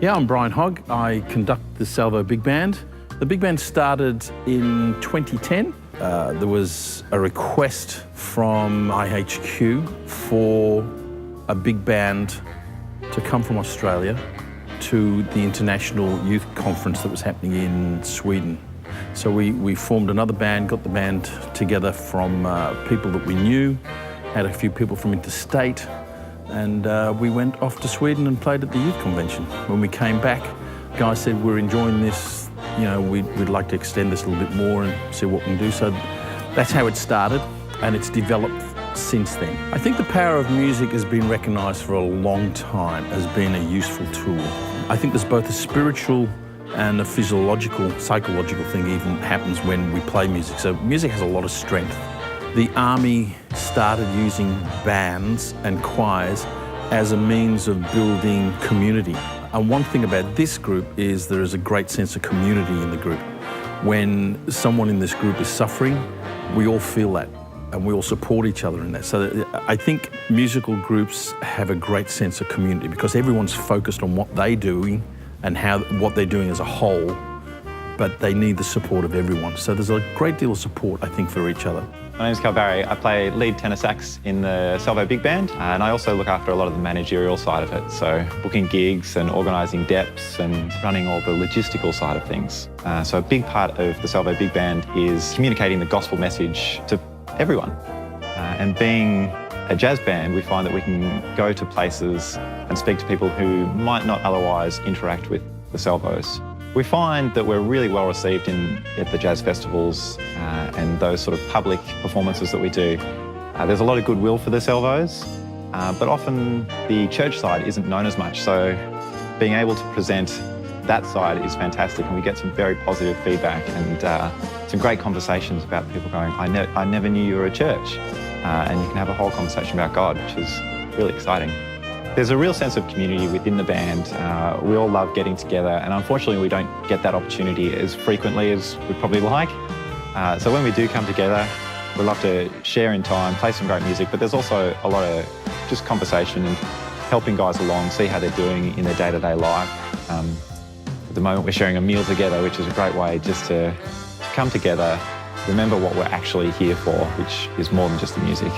Yeah, I'm Brian Hogg. I conduct the Salvo Big Band. The Big Band started in 2010. There was a request from IHQ for a big band to come from Australia to the International Youth Conference that was happening in Sweden. So we formed another band, got the band together from people that we knew, had a few people from interstate, and we went off to Sweden and played at the youth convention. When we came back, guys said, we're enjoying this, you know, we'd like to extend this a little bit more and see what we can do. So that's how it started, and it's developed since then. I think the power of music has been recognised for a long time as being a useful tool. I think there's both a spiritual and a physiological, psychological thing even happens when we play music. So music has a lot of strength. The army started using bands and choirs as a means of building community. And one thing about this group is there is a great sense of community in the group. When someone in this group is suffering, we all feel that and we all support each other in that. So I think musical groups have a great sense of community because everyone's focused on what they're doing and what they're doing as a whole, but they need the support of everyone. So there's a great deal of support, I think, for each other. My name's Cal Barry. I play lead tenor sax in the Salvo Big Band, and I also look after a lot of the managerial side of it, so booking gigs and organising deps and running all the logistical side of things. So a big part of the Salvo Big Band is communicating the gospel message to everyone. And being a jazz band, we find that we can go to places and speak to people who might not otherwise interact with the Salvos. We find that we're really well received at the jazz festivals and those sort of public performances that we do. There's a lot of goodwill for the Salvos, but often the church side isn't known as much, so being able to present that side is fantastic, and we get some very positive feedback and some great conversations about people going, I never knew you were a church, and you can have a whole conversation about God, which is really exciting. There's a real sense of community within the band. We all love getting together, and unfortunately we don't get that opportunity as frequently as we'd probably like. So when we do come together, we love to share in time, play some great music, but there's also a lot of just conversation and helping guys along, see how they're doing in their day-to-day life. At the moment we're sharing a meal together, which is a great way just to come together, remember what we're actually here for, which is more than just the music.